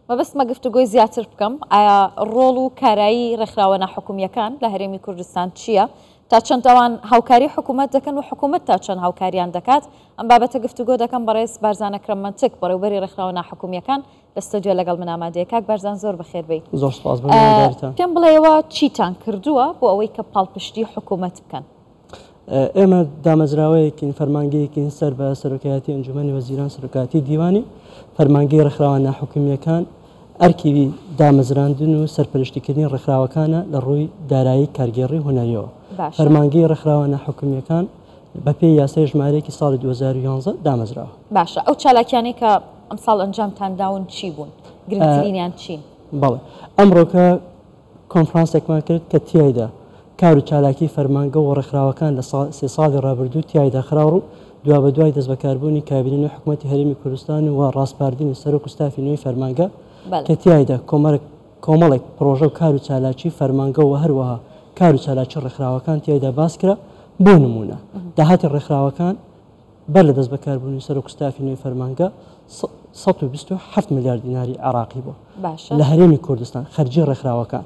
مەبەستمە گفتوگۆی زیاتر بکەم ئایا ڕۆڵ و کارایی ڕێکخراوە ناحکومیەکان لە هەرێمی کوردستان چییە تا چەند ئەوان هاوکاری حکوومەت دەکەن و حکوومەت تا چەند هاوکاریان دەکات ئەم بابەتە گفتوگۆ دەکەم بەڕێز بارزانە کرەمەنتک بەڕێوەبەری ڕێکخراوە ناحکومیەکان لە ستۆدیۆ لەگەڵ من ئامادەیە. کاک بارزان زۆر بەخێر بێیت. زۆر سپاس بەڕێوەبەریتان. پێم بڵێەوە چیتان کردووە بۆ ئەوەی کە پاڵپشتی حکوومەت بکەن؟ ئێمە دامەزراوەیەکین فەرمانگەیەکین سەر بە سەرۆکایەتی ئەنجومەنی وەزیران سەرۆکایەتی دیوانی فەرمانگەی ڕێکخراوە ناحکومیەکان ئەرکی دامەزراندن و سەرپەرشتیکردنی ڕێکخراوەکانە لە ڕووی دارایی کارگێڕی هونەریەوە. فەرمانگەی ڕێکخراوە ناحکومیەکان بەپێی یاسای ژمارەیەکی ساڵی 2011 دامەزراوە. باشە، ئەو چالاکیانەی کە ئەمساڵ ئەنجامتانداون چی بوون؟ گرنگترینیان چین؟ بەڵێ ئەمڕۆکە کۆنفرانسێکمان کرد کە تیایدا کار و چالاکی فەرمانگە و ڕێکخراوەکان لە سێ ساڵی ڕابردوو تیایدا خراڕ و دوا بە دوای دەست بەکاربوونی کابینەی حکوومەتی هەرێمی کوردستان و ڕاستپاردنی سەرۆک و ستافی نوێی فەرمانگە کە تیایدا کۆمەڵێک پرۆژە و کار و چالاکی فەرمانگە و هەروەها کار و چالاکی ڕێکخراوەکان تیایدا باس کرا. بۆ نمونە داهاتی ڕێکخراوەکان بەر لە دەست بەکاربوونی سەرۆک و ستافی نوێی فەرمانگە 127 میلیارد دیناری عراقی بوو لە هەرێمی کوردستان خەرجی ڕێکخراوەکان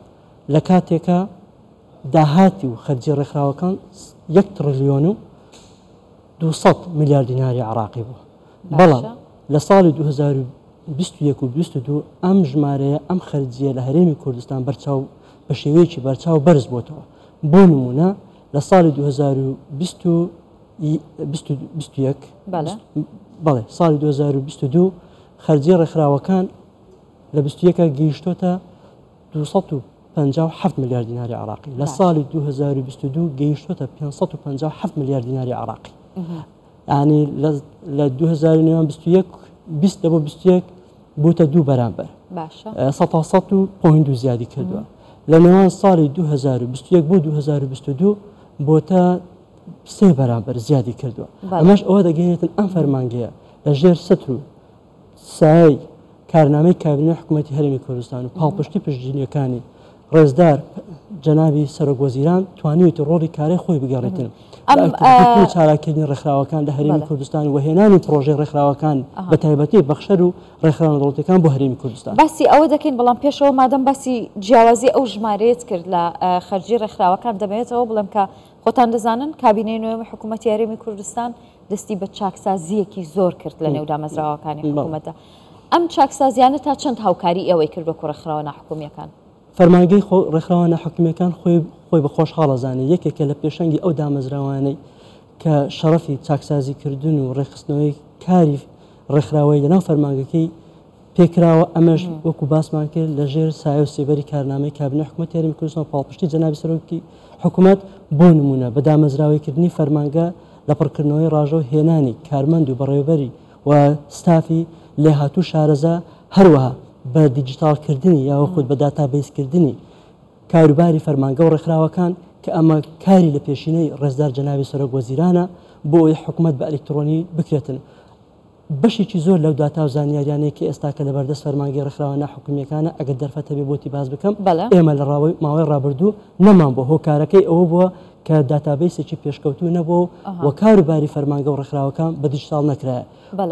لە کاتێکە داهاتی و خەرجی ڕێکخراوەکان 1 تریلیۆن و 200 میلیارد دیناری عراقی بوو. بەڵام لە ساڵی 2021 و 2022 ئەم ژمارەیە ئەم خەرجیە لە هەرێمی کوردستان بەرچاو بە شێوەیەکی بەرچاو بەرز بۆتەوە. بۆ نمونە لە ساڵی 2021 بەڵێ ساڵی 2022 خەرجی ڕێکخراوەکان لە 21 گەیشتۆتە 257 میلیارد دیناری عراقی. لە ساڵی 2022 گەیشتۆتە 557 میلیارد دیناری عراقی. یعنی لە 2021 20 بۆ 21 بووتە 2 بەرامبەر 100.2 زیادی کردووە. لە نێوان ساڵی 2021 بۆ 2022 بۆتە 3 بەرامبەر زیادی کردووە. ئەمەش ئەوە دەگەێنێتن ئەم فەرمانگەیە لە ژێر سەتر و سایەی کارنامەی کابینەی حکوومەتی هەرێمی کوردستان و پاڵپشتی پشتگیریەکانی ڕێزدار جەنابی سەرۆک وەزیران توانیویەتی ڕۆڵی کارەی خۆی بگەڕێتن چالاکردنی ڕێکخراوەکان لە هەرێمی کوردستان و هێنانی پرۆژەی ڕێکخراوەکان بە تایبەتی بەخشەر و ڕێکخراوە دەوڵەتەکان بۆ هەرێمی کوردستان. باسی ئەوە دەکەین بەڵام پێشەوە مادەم باسی جیاوازی ئەو ژمارەیەت کرد لە خەرجی ڕێکخراوەکان دەبێتەوە بڵێم کە خۆتان دەزانن کابینەی نوێی حکوومەتی هەرێمی کوردستان دەستی بە چاکسازیەکی زۆر کرد لە نێو دامەزراوەکانی حکوومەتە. ئەم چاکسازیانە تا چەند هاوکاری ئەوەی کرد بە ڕێکخراوە ناحکومیەکان؟ فەرمانگەی ڕێکخراوە ناحکومیەکان خۆی بە خۆشحاڵە زانێ یەکێکە لە پێشەنگی ئەو دامەزراوانەی کە شەڕەفی چاکسازیکردن و ڕێخستنەوەی کاری ڕێکخراوەی لەناو فەرمانگەکەی پێکراوە. ئەمەش وەکو باسمان کرد لە ژێر سایە و سێبەری کارنامەی کابینەی حکوومەتی هەرێمی کوردستان پاڵپشتی جەنابی سەرۆکی حکوومەت بۆ نمونە بە دامەزراوەیکردنی فەرمانگە لە پڕکردنەوەی ڕاژە و هێنانی کارمەند و بەڕێوەبەری و ستافی لێهاتوو شارەزا هەروەها بە دیجیتالکردنی یاوە خود بە داتابیزکردنی کاروباری فەرمانگە و ڕێکخراوەکان کە ئەمە کاری لە پێشینەی ڕێزدار جەنابی سەرۆک وەزیرانە بۆ ئەوەی حکوومەت بە ئەلکترۆنی بکرێتن. بەشێکی زۆر لەو داتا و زانیاریانەیەکی ئێستاکە لە بەردەست فەرمانگەی ڕێکخراوە ناحکومیەکانە ئەگەر دەرفەتە بێ بۆتی باز بکەم ئێمە لە ماوەی ڕابردوو نەمان بۆ هۆکارەکەی ئەوە بووە کە داتابیسێکی پێشکەوتوو نەبوو و کاروباری فەرمانگە و ڕێکخراوەکان بە دیجیتال نەکرایە.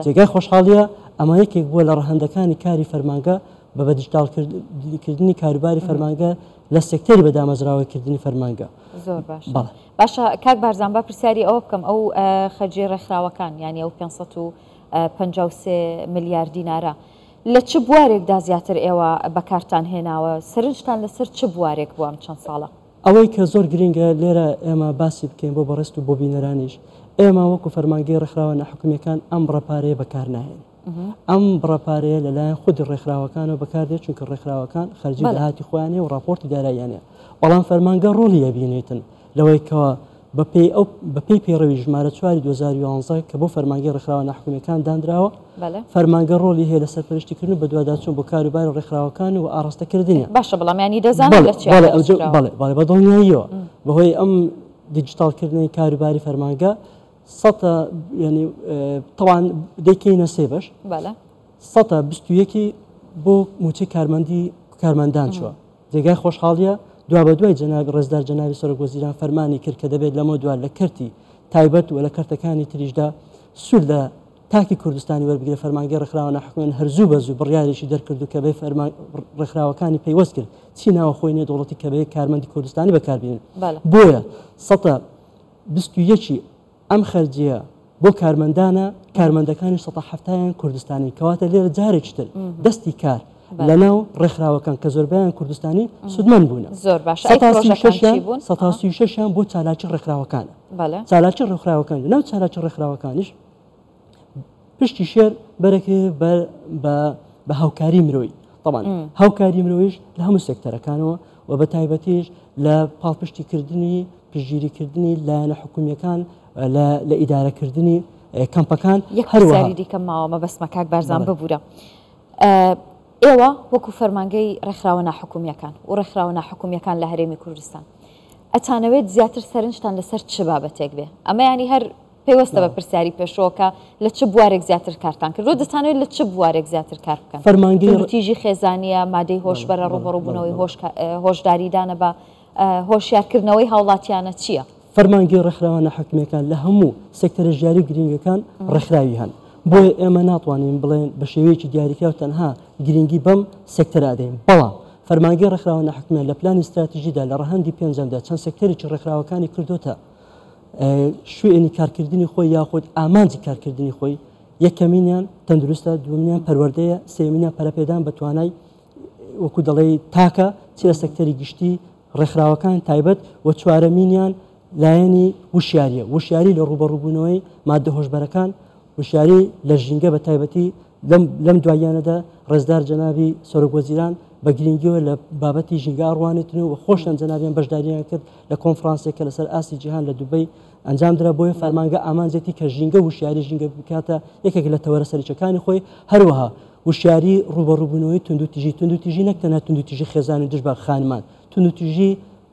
جێگای خۆشحاڵیە ئەمە یەکێک بووە لە ڕەهەندەکانی کاری فەرمانگە بە دیجیتالکردنی کاروباری فەرمانگە لە سێکتەری بەدامەزراوەکردنی فەرمانگە. زۆر باشە کاک بارزان با پرسیاری ئەوە بکەم ئەو خەرجی ڕێکخراوەکان یعنی ئەو 553 میلیارد دینارە لە چ بوارێکدا زیاتر ئێوە بەکارتان هێناوە؟ سەرنجتان لەسەر چ بوارێک بووە ئەم چەند ساڵە؟ ئەوەی کە زۆر گرنگە لێرە ئێمە باسی بکەین بۆ بەڕست و بۆ بینەرانیش ئێمە وەکو فەرمانگەی ڕێکخراوە ناحکومیەکان ئەم ڕەپارەیە بەکار ناهێن. ئەم بڕەپارەیە لەلایەن خودی ڕێکخراوەکانەوە بەکاردێت چونکە ڕێکخراوەکان خەرجی داهاتی خۆیانێ و راپۆرتی داراییانێ. بەڵام فەرمانگە ڕۆڵی ئەبینێتن لەوەی کەوە بەپێی پێڕەوی ژمارە 4 2011 کە بۆ فەرمانگەی ڕێکخراوە ناحکومیەکان دانراوە فەرمانگە ڕۆڵی هەیە لە سەرپەرشتیکردن بە دوواداچوون بۆ کاروباری ڕێکخراوەکان و ئاڕاستەکردنی. باشە بەڵام ینی دەزانێت لە چی بە دڵنیاییەوە بەهۆی ئەم دیجیتالکردنی کاروباری فەرمانگە ینی تەوان دەکەینە سێ بەش 121 بۆ موچەی کارمەندان چووە. جێگای خۆشحاڵیە دوا بە دوای جەنابی ڕێزدار جەنابی سەرۆک وەزیران فەرمانی کرد کە دەبێت لەمە دوای لە کەرتی تایبەت و لە کەرتەکانی تریشدا سوود لە تاکی کوردستانی وەربگرە فەرمانگەی ڕێکخراوە ناحکومیەکان هەرزوو بەزوو بڕیارێکی دەرکرد و کە بێ ڕێکخراوەکانی پەیوەست کرد چی ناوە خۆی نێودوڵەتی کە بێ کارمەندی کوردستانی بەکاربێنن بۆیە 121 ئەم خەرجیە بۆ کارمەندەکانی 170یان کوردستانی کەواتە لێرە جارێکی تر دەستی کار لەناو ڕێکخراوەکان کە زۆربیان کوردستانی سودمەند بوون زۆر باش 136 بۆ چالاکی ڕێکخراوەکانە چالاکی ڕێکخراوەکان ناو چالاکی ڕێکخراوەکانیش پشتی شێر بەرەکێ بە هاوکاری مرۆیی طبعا هاوکاری مرۆیش لە هەموو سێکتەرەکانەوە و بە تایبەتیش لە پاڵپشتیکردنی پشتگیریکردنی لایەنە حکومیەکان لە ئیدارەکردنی کەمپەکان هەروەها دیکەم ماوە مەبەستمە کاک بارزان ببوورە ئێوە وەکو فەرمانگەی ڕێکخراوە ناحکومیەکان و ڕێکخراوە ناحکومیەکان لە هەرێمی کوردستان ئەتانەوێت زیاتر سەرنجتان لەسەر چ بابەتێک بێ ئەمە ینی هەر پێوەستە بە پرسیاری پێشەوەکە لە چ بوارێک زیاتر کارتان کرد دەتانوێت لە چ بوارێک زیاتر کار بکەن فەرمانگەی خێزانیە مادەی هۆشبەرە ڕوبەڕووبوونەوەی هۆشداریدانە بە هۆشیارکردنەوەی هاوڵاتیانە چییە؟ فەرمانگەی ڕێکخراوە ناحکومیەکان لە هەموو سێکتەرە ژیاری گرنگەکان ڕێکخراوی هەن بۆیە ئێمە ناتوانین بڵێن بە شێوەیەکی دیاریکراو تەنها گرنگی بەم سێکتەرا دەین بەڵام فەرمانگەی ڕێکخراوە ناحکومیەکان لە پلانی استراتیژیدا لە ڕەهەندی پێنجەمدا چەند سێکتەرێکی ڕێکخراوەکانی کردوتە شوێنی کارکردنی خۆی یاخود ئامانجی کارکردنی خۆی یەکەمینیان تەندروستە دووەمینیان پەروەردەیە سێمینیان پەرەپێدان بە توانای وەکو دەڵێ تاکە چ لە سێکتەری گشتی ڕێکخراوەکان تایبەت و چوارەمینیان لایەنی وشیاری لە ڕوبەڕووبوونەوەی مادە هۆشبەرەکان وشیاری لە ژینگە بە تایبەتی لەم دواییانەدا ڕێزدار جەنابی سەرۆکوەزیران بە گرنگیەوە لە بابەتی ژینگە ئاڕوانێتن و خۆشیان جەنابیان بەشداریان کرد لە کۆنفرانسێکە لەسەر ئاسی جیهان لە دوبەی ئەنجام درا بۆیە فەرمانگە ئامانجێتی کە ژینگە وشیاری ژینگە بکاتە یەکێک لە تەوەرە سەرچەکانی خۆی هەروەها وشیاری ڕوبەڕووبوونەوەی تونندوتیژی نەک تەنها تونندوتیژی خێزان و دژبار خانمان تونندوتیژی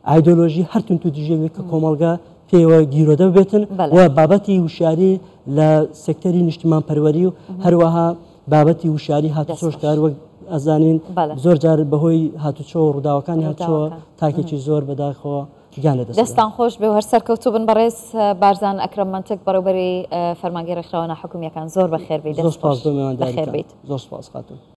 ئایدۆلۆژی هەر تونندوتیژێک کە کۆمەڵگا پێوە گیرۆدە ببێتن و بابەتی وشیاری لە سێکتەری نیشتمان پەروەری و هەروەها بابەتی وشیاری هاتوچۆشکار وەک ئەزانین زۆر جار بەهۆی هاتوچۆ و ڕووداوەکانی هاتووە تاکێکی زۆر بەداخەوە دەستان خۆش بێ و هەر سەرکەوتوو بن بەڕێز بارزان ئەکرەم منتەک بەڕێوەبەری فەرمانگەی ڕێکخراوە ناحکومیەکان زۆر بەخێر بێت زۆر سپاس بۆ میوانبێت زۆر سپاس خاتون